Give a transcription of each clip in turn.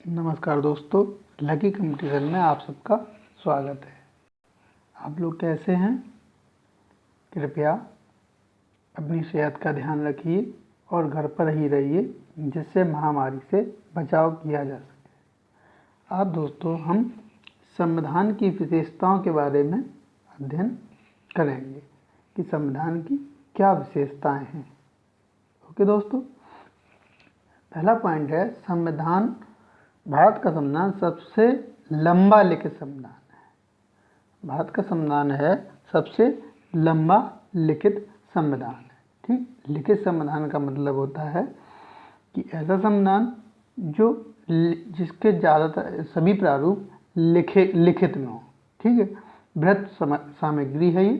नमस्कार दोस्तों, lucky competition में आप सबका स्वागत है। आप लोग कैसे हैं? कृपया अपनी सेहत का ध्यान रखिए और घर पर ही रहिए, जिससे महामारी से बचाव किया जा सके। आज दोस्तों हम संविधान की विशेषताओं के बारे में अध्ययन करेंगे कि संविधान की क्या विशेषताएं हैं। ओके दोस्तों, पहला पॉइंट है संविधान। भारत का संविधान सबसे लंबा लिखित संविधान है। भारत का संविधान है सबसे लंबा लिखित संविधान है। ठीक, लिखित संविधान का मतलब होता है कि ऐसा संविधान जिसके ज़्यादातर सभी प्रारूप लिखित में हो। ठीक है, बृहद सामग्री है ये।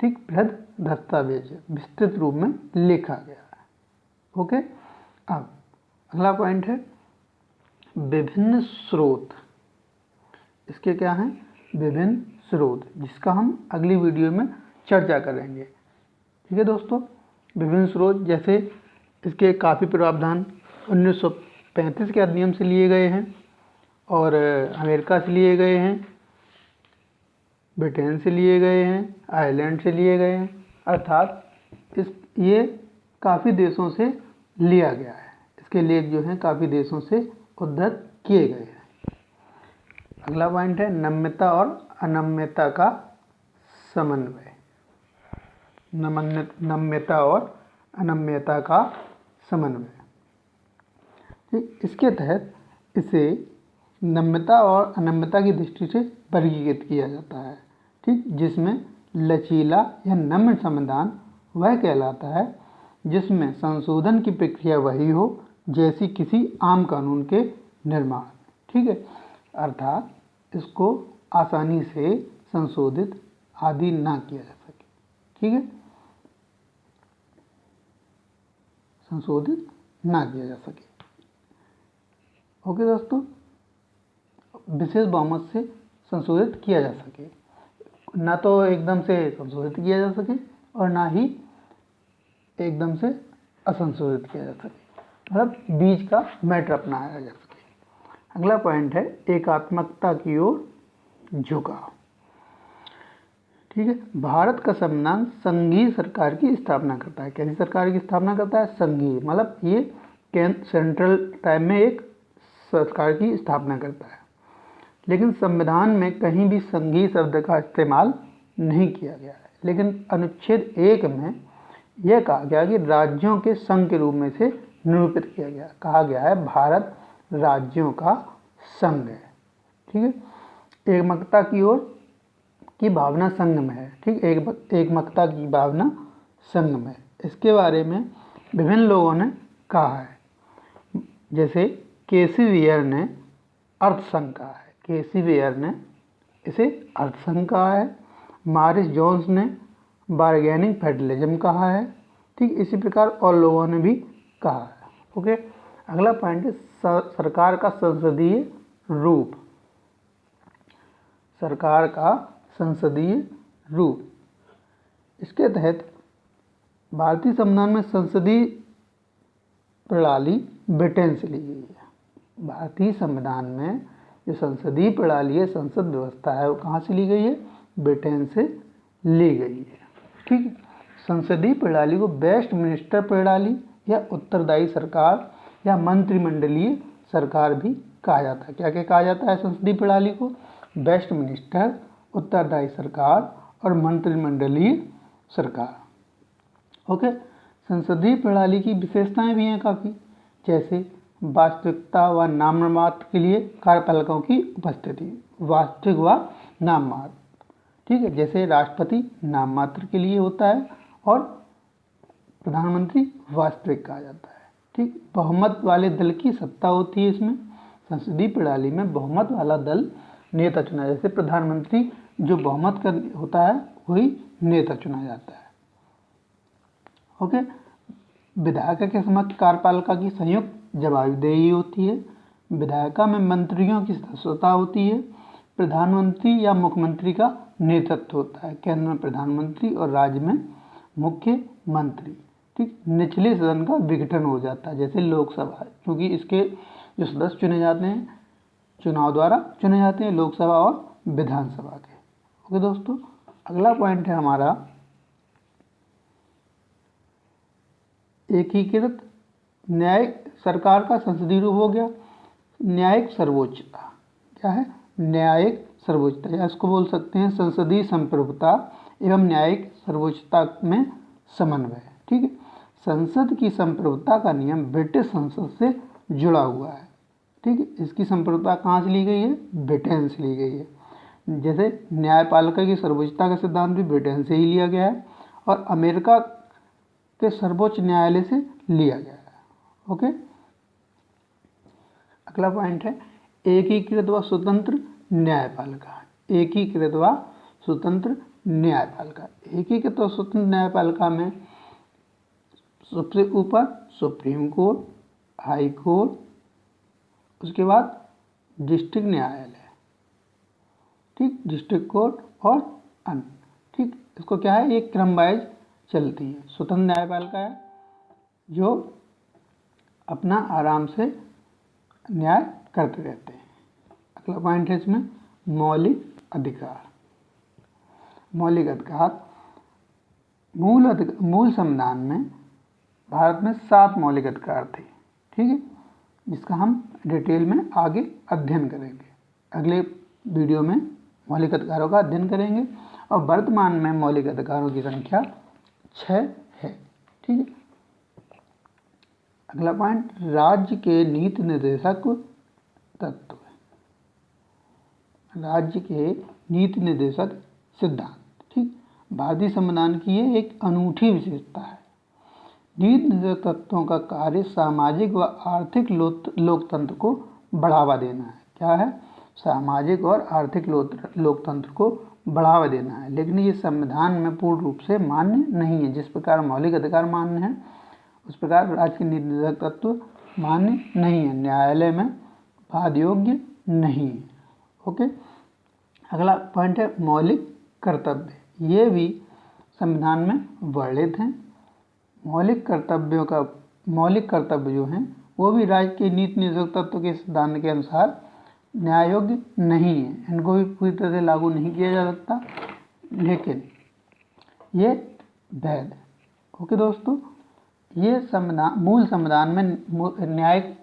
ठीक, बृहद दस्तावेज है, विस्तृत रूप में लिखा गया है। ओके, अब अगला पॉइंट है विभिन्न स्रोत। इसके क्या हैं? विभिन्न स्रोत, जिसका हम अगली वीडियो में चर्चा करेंगे। ठीक है दोस्तों, विभिन्न स्रोत जैसे इसके काफ़ी प्रावधान 1935 के अधिनियम से लिए गए हैं और अमेरिका से लिए गए हैं, ब्रिटेन से लिए गए हैं, आयरलैंड से लिए गए हैं, अर्थात ये काफ़ी देशों से लिया गया है। इसके लेख जो हैं काफ़ी देशों से उद्धृत किए गए हैं। अगला पॉइंट है नम्यता और अनम्यता का समन्वय। नम्यता और अनम्यता का समन्वय। ठीक, इसके तहत इसे नम्यता और अनम्यता की दृष्टि से वर्गीकृत किया जाता है। ठीक, जिसमें लचीला या नम्य संविधान वह कहलाता है जिसमें संशोधन की प्रक्रिया वही हो जैसी किसी आम कानून के निर्माण। ठीक है, अर्थात इसको आसानी से संशोधित आदि ना किया जा सके। ठीक है, संशोधित ना किया जा सके। ओके दोस्तों, विशेष बहुमत से संशोधित किया जा सके, ना तो एकदम से संशोधित किया जा सके और ना ही एकदम से असंशोधित किया जा सके, मतलब बीच का मैटर अपनाया जा सके। अगला पॉइंट है एकात्मकता की ओर झुकाव। ठीक है, भारत का संविधान संघीय सरकार की स्थापना करता है। कैसी सरकार की स्थापना करता है? संघीय, मतलब ये सेंट्रल टाइम में एक सरकार की स्थापना करता है। लेकिन संविधान में कहीं भी संघीय शब्द का इस्तेमाल नहीं किया गया है। लेकिन अनुच्छेद 1 में यह कहा गया कि राज्यों के संघ के रूप में से निरूपित किया गया। कहा गया है भारत राज्यों का संघ है। ठीक है, एकमतता की ओर की भावना संघ में है। ठीक, एकमतता की भावना संघ में। इसके बारे में विभिन्न लोगों ने कहा है, जैसे केसी वेयर ने अर्थसंघ कहा है। केसी वेयर ने इसे अर्थसंघ कहा है। मॉरिस जोन्स ने बार्गेनिंग फेडरलिज्म कहा है। ठीक, इसी प्रकार और लोगों ने भी कहा है। ओके, अगला पॉइंट है सरकार का संसदीय रूप। सरकार का संसदीय रूप, इसके तहत भारतीय संविधान में संसदीय प्रणाली ब्रिटेन से ली गई है। भारतीय संविधान में जो संसदीय प्रणाली है, संसद व्यवस्था है, वो कहाँ से ली गई है? ब्रिटेन से ली गई है। ठीक, संसदीय प्रणाली को वेस्ट मिनिस्टर प्रणाली या उत्तरदायी सरकार या मंत्रिमंडलीय सरकार भी कहा जाता है। क्या क्या कहा जाता है संसदीय प्रणाली को? वेस्ट मिनिस्टर, उत्तरदायी सरकार और मंत्रिमंडलीय सरकार। ओके, संसदीय प्रणाली की विशेषताएं भी हैं काफ़ी, जैसे वास्तविकता व नाममात्र के लिए कार्यपालिकाओं की उपस्थिति। वास्तविक व नाममात्र। ठीक है, जैसे राष्ट्रपति नाममात्र के लिए होता है और प्रधानमंत्री वास्तविक कहा जाता है। ठीक, बहुमत वाले दल की सत्ता होती है इसमें। संसदीय प्रणाली में बहुमत वाला दल नेता चुना, जैसे प्रधानमंत्री जो बहुमत का होता है वही नेता चुना जाता है। ओके, विधायिका के समक्ष कार्यपालिका की संयुक्त जवाबदेही होती है। विधायिका में मंत्रियों की सदस्यता होती है। प्रधानमंत्री या मुख्यमंत्री का नेतृत्व होता है। केंद्र में प्रधानमंत्री और राज्य में मुख्यमंत्री। ठीक, निचले सदन का विघटन हो जाता है, जैसे लोकसभा, क्योंकि इसके जो सदस्य चुने जाते हैं चुनाव द्वारा चुने जाते हैं, लोकसभा और विधानसभा के। ओके दोस्तों, अगला पॉइंट है हमारा एकीकृत न्यायिक सरकार का संसदीय रूप हो गया न्यायिक सर्वोच्चता। क्या है? न्यायिक सर्वोच्चता, या इसको बोल सकते हैं संसदीय संप्रभुता एवं न्यायिक सर्वोच्चता में समन्वय। ठीक है, संसद की संप्रभुता का नियम ब्रिटिश संसद से जुड़ा हुआ है। ठीक है, इसकी संप्रभुता कहाँ से ली गई है? ब्रिटेन से ली गई है। जैसे न्यायपालिका की सर्वोच्चता का सिद्धांत भी ब्रिटेन से ही लिया गया है और अमेरिका के सर्वोच्च न्यायालय से लिया गया है। ओके, अगला पॉइंट है एकीकृत व स्वतंत्र न्यायपालिका। एकीकृत व स्वतंत्र न्यायपालिका। एकीकृत व स्वतंत्र न्यायपालिका में सबसे ऊपर सुप्रीम कोर्ट, हाई कोर्ट, उसके बाद डिस्ट्रिक्ट न्यायालय, ठीक, डिस्ट्रिक्ट कोर्ट और अन्य। ठीक, इसको क्या है, एक क्रम वाइज चलती है। स्वतंत्र न्यायपालिका है जो अपना आराम से न्याय करते रहते हैं। अगला पॉइंट है इसमें मौलिक अधिकार। मौलिक अधिकार, मूल संविधान में भारत में 7 मौलिक अधिकार थे। ठीक है, जिसका हम डिटेल में आगे अध्ययन करेंगे। अगले वीडियो में मौलिक अधिकारों का अध्ययन करेंगे और वर्तमान में मौलिक अधिकारों की संख्या 6 है। ठीक है, अगला पॉइंट राज्य के नीति निर्देशक तत्व। राज्य के नीति निर्देशक सिद्धांत। ठीक, भारतीय संविधान की ये एक अनूठी विशेषता है। नीति निर्देशक तत्वों का कार्य सामाजिक व आर्थिक लोकतंत्र को बढ़ावा देना है। क्या है? सामाजिक और आर्थिक लोकतंत्र को बढ़ावा देना है। लेकिन ये संविधान में पूर्ण रूप से मान्य नहीं है। जिस प्रकार मौलिक अधिकार मान्य है उस प्रकार राज्य के नीति निर्देशक तत्व मान्य नहीं है, न्यायालय में वाद योग्य नहीं है। ओके, अगला पॉइंट है मौलिक कर्तव्य। ये भी संविधान में वर्णित हैं। मौलिक कर्तव्य जो हैं वो भी राज्य के नीति निर्देशक तत्व के सिद्धांत के अनुसार न्याय योग्य नहीं है। इनको भी पूरी तरह से लागू नहीं किया जा सकता, लेकिन ये वैध है। ओके दोस्तों, ये मूल संविधान में न्यायिक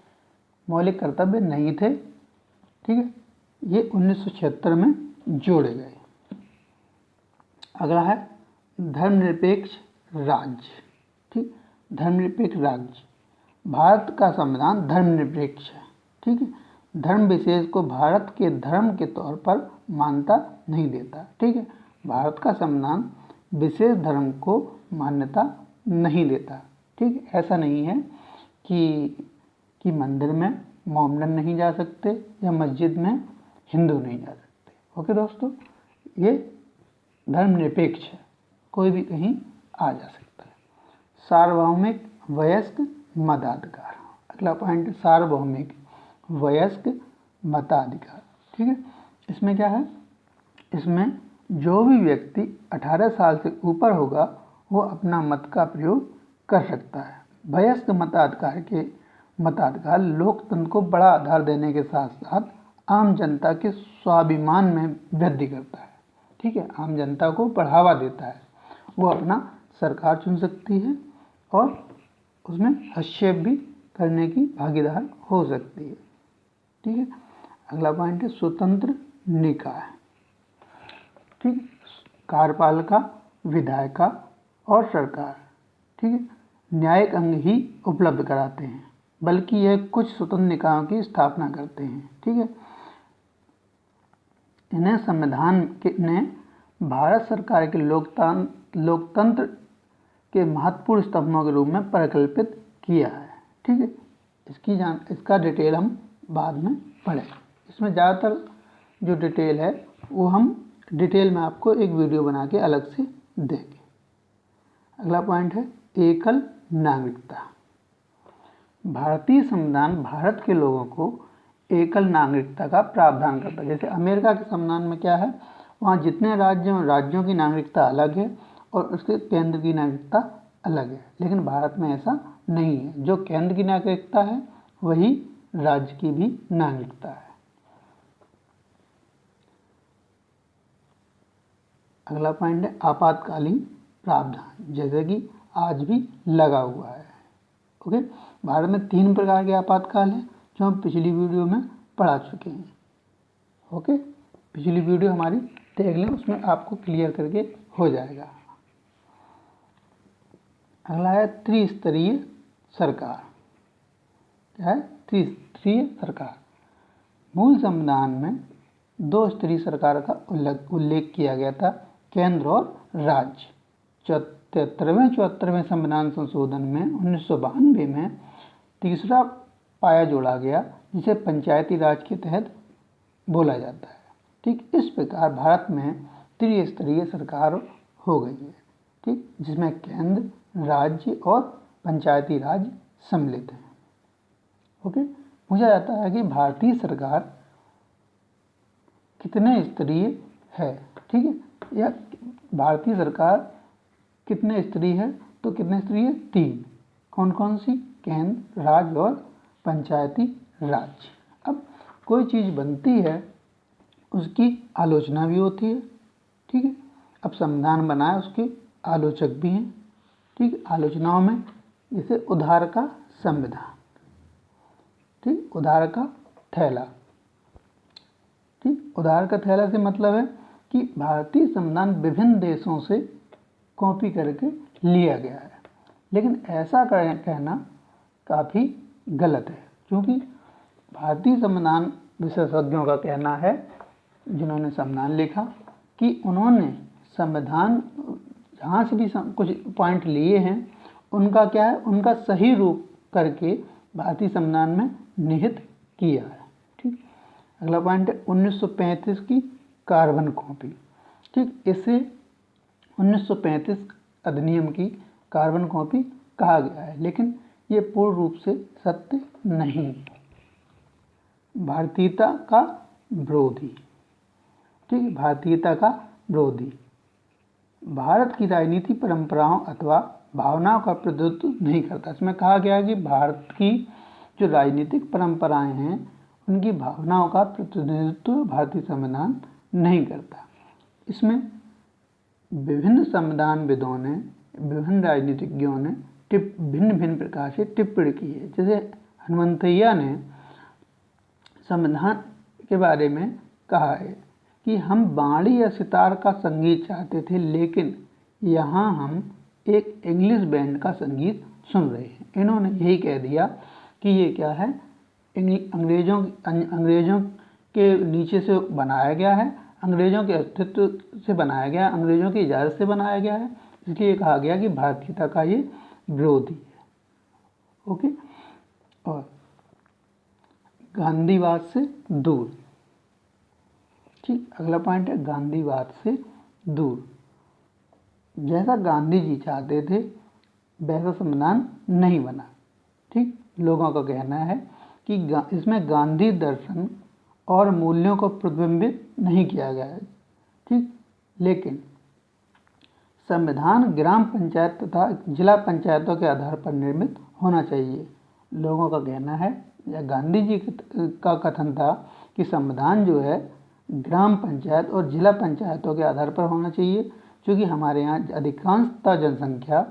मौलिक कर्तव्य नहीं थे। ठीक है, ये 1976 में जोड़े गए। अगला है धर्मनिरपेक्ष राज्य। ठीक, धर्मनिरपेक्ष राज्य। भारत का संविधान धर्मनिरपेक्ष है। ठीक है, धर्म विशेष को भारत के धर्म के तौर पर मान्यता नहीं देता। ठीक है, भारत का संविधान विशेष धर्म को मान्यता नहीं देता। ठीक, ऐसा नहीं है कि मंदिर में मोमडन नहीं जा सकते या मस्जिद में हिंदू नहीं जा सकते। ओके दोस्तों, ये धर्मनिरपेक्ष है, कोई भी कहीं आ जा सकता है। सार्वभौमिक वयस्क मताधिकार। अगला पॉइंट सार्वभौमिक वयस्क मताधिकार। ठीक है, इसमें क्या है, इसमें जो भी व्यक्ति 18 साल से ऊपर होगा वो अपना मत का प्रयोग कर सकता है। वयस्क मताधिकार लोकतंत्र को बड़ा आधार देने के साथ साथ आम जनता के स्वाभिमान में वृद्धि करता है। ठीक है, आम जनता को बढ़ावा देता है। वो अपना सरकार चुन सकती है और उसमें हस्तक्षेप भी करने की भागीदार हो सकती है। ठीक है, अगला पॉइंट है स्वतंत्र निकाय। ठीक, कार्यपालिका, विधायिका और सरकार, ठीक है, न्यायिक अंग ही उपलब्ध कराते हैं, बल्कि यह कुछ स्वतंत्र निकायों की स्थापना करते हैं। ठीक है, इन्हें संविधान ने भारत सरकार के लोकतंत्र के महत्वपूर्ण स्तंभों के रूप में परिकल्पित किया है। ठीक है, इसका डिटेल हम बाद में पढ़ें। इसमें ज़्यादातर जो डिटेल है वो हम डिटेल में आपको एक वीडियो बना के अलग से देंगे। अगला पॉइंट है एकल नागरिकता। भारतीय संविधान भारत के लोगों को एकल नागरिकता का प्रावधान करता है। जैसे अमेरिका के संविधान में क्या है, वहाँ जितने राज्यों की नागरिकता अलग है और उसके केंद्र की नागरिकता अलग है, लेकिन भारत में ऐसा नहीं है। जो केंद्र की नागरिकता है वही राज्य की भी नागरिकता है। अगला पॉइंट है आपातकालीन प्रावधान, जैसे कि आज भी लगा हुआ है। ओके, भारत में 3 प्रकार के आपातकाल हैं जो हम पिछली वीडियो में पढ़ा चुके हैं। ओके, पिछली वीडियो हमारी देख लें, उसमें आपको क्लियर करके हो जाएगा। अगला है त्रिस्तरीय सरकार। क्या है? त्रिस्तरीय सरकार। मूल संविधान में 2 स्तरीय सरकार का उल्लेख किया गया था, केंद्र और राज्य। 73वें संविधान संशोधन में 1992 में तीसरा पाया जोड़ा गया, जिसे पंचायती राज के तहत बोला जाता है। ठीक इस प्रकार भारत में त्रिस्तरीय सरकार हो गई है, ठीक, जिसमें केंद्र, राज्य और पंचायती राज सम्मिलित हैं। ओके, पूछा जाता है कि भारतीय सरकार कितने स्तरीय है। ठीक है, या भारतीय सरकार कितने स्तरीय है, तो कितने स्तरीय? 3। कौन कौन सी? केंद्र, राज्य और पंचायती राज। अब कोई चीज़ बनती है, उसकी आलोचना भी होती है। ठीक है, अब संविधान बना है, उसके आलोचक भी हैं। ठीक, आलोचनाओं में जैसे उधार का संविधान, ठीक, उधार का थैला। ठीक, उधार का थैला से मतलब है कि भारतीय संविधान विभिन्न देशों से कॉपी करके लिया गया है, लेकिन ऐसा कहना काफ़ी गलत है, क्योंकि भारतीय संविधान विशेषज्ञों का कहना है, जिन्होंने संविधान लिखा, कि उन्होंने संविधान जहाँ से भी कुछ पॉइंट लिए हैं, उनका क्या है, उनका सही रूप करके भारतीय संविधान में निहित किया है। ठीक, अगला पॉइंट है 1935 की कार्बन कॉपी। ठीक, इसे 1935 अधिनियम की कार्बन कॉपी कहा गया है, लेकिन ये पूर्ण रूप से सत्य नहीं है। भारतीयता का विरोधी। ठीक, भारतीयता का विरोधी। भारत की राजनीति परंपराओं अथवा भावनाओं का प्रतिनिधित्व नहीं करता। इसमें कहा गया है कि भारत की जो राजनीतिक परंपराएं हैं, उनकी भावनाओं का प्रतिनिधित्व भारतीय संविधान नहीं करता। इसमें विभिन्न संविधानविदों ने, विभिन्न राजनीतिज्ञों ने भिन्न भिन्न प्रकार से टिप्पणी की है। जैसे हनुमंतैया ने संविधान के बारे में कहा है कि हम बाणी या सितार का संगीत चाहते थे, लेकिन यहाँ हम एक इंग्लिश बैंड का संगीत सुन रहे हैं। इन्होंने यही कह दिया कि ये क्या है, अंग्रेज़ों के नीचे से बनाया गया है, अंग्रेज़ों के अस्तित्व से बनाया गया है, अंग्रेज़ों की इजाज़त से बनाया गया है, इसलिए कहा गया कि भारतीयता का ये विरोधी है। ओके, और गांधीवाद से दूर। ठीक, अगला पॉइंट है गांधीवाद से दूर। जैसा गांधी जी चाहते थे वैसा संविधान नहीं बना। ठीक, लोगों का कहना है कि इसमें गांधी दर्शन और मूल्यों को प्रतिबिंबित नहीं किया गया है। ठीक, लेकिन संविधान ग्राम पंचायत तथा जिला पंचायतों के आधार पर निर्मित होना चाहिए। लोगों का कहना है, या गांधी जी का कथन था कि संविधान जो है ग्राम पंचायत और जिला पंचायतों के आधार पर होना चाहिए, क्योंकि हमारे यहाँ अधिकांशता जनसंख्या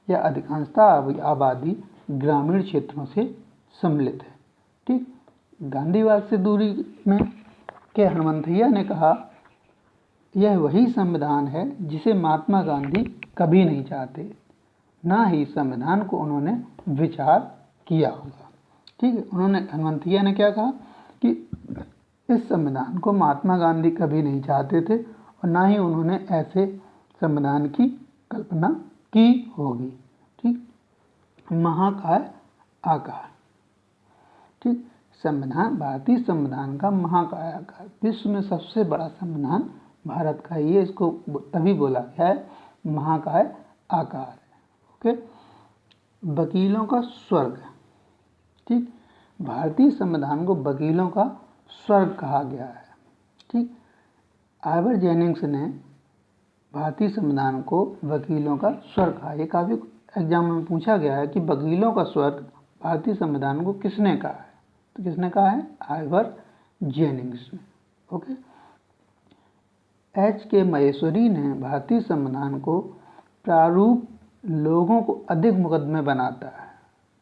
या अधिकांशता आबादी ग्रामीण क्षेत्रों से सम्मिलित है। ठीक, गांधीवाद से दूरी में के हनुमंतैया ने कहा, यह वही संविधान है जिसे महात्मा गांधी कभी नहीं चाहते, ना ही संविधान को उन्होंने विचार किया होगा। ठीक है, हनुमंतैया ने क्या कहा कि इस संविधान को महात्मा गांधी कभी नहीं चाहते थे और ना ही उन्होंने ऐसे संविधान की कल्पना की होगी। ठीक, महाकाय आकार। ठीक, संविधान, भारतीय संविधान का महाकाय आकार, विश्व में सबसे बड़ा संविधान भारत का ही है, इसको तभी बोला गया है महाकाय आकार। ओके, वकीलों का स्वर्ग। ठीक, भारतीय संविधान को वकीलों का स्वर्ग कहा गया है। ठीक, आइवर जेनिंग्स ने भारतीय संविधान को वकीलों का स्वर्ग कहा। ये काफ़ी एग्जाम में पूछा गया है कि वकीलों का स्वर्ग भारतीय संविधान को किसने कहा है, तो किसने कहा है? आइवर जेनिंग्स ने। ओके, एच के महेश्वरी ने भारतीय संविधान को प्रारूप लोगों को अधिक मुकदमे बनाता है।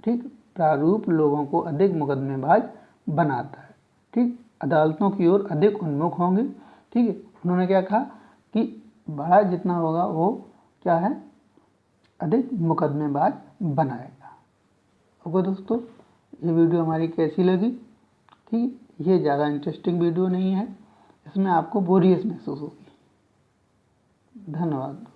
ठीक, प्रारूप लोगों को अधिक मुकदमेबाज बनाता है। ठीक, अदालतों की ओर अधिक उन्मुख होंगे। ठीक है, उन्होंने क्या कहा कि बड़ा जितना होगा वो क्या है, अधिक मुकदमेबाज बनाएगा। ओके दोस्तों, ये वीडियो हमारी कैसी लगी? ठीक, ये ज़्यादा इंटरेस्टिंग वीडियो नहीं है, इसमें आपको बोरियत महसूस होगी। धन्यवाद।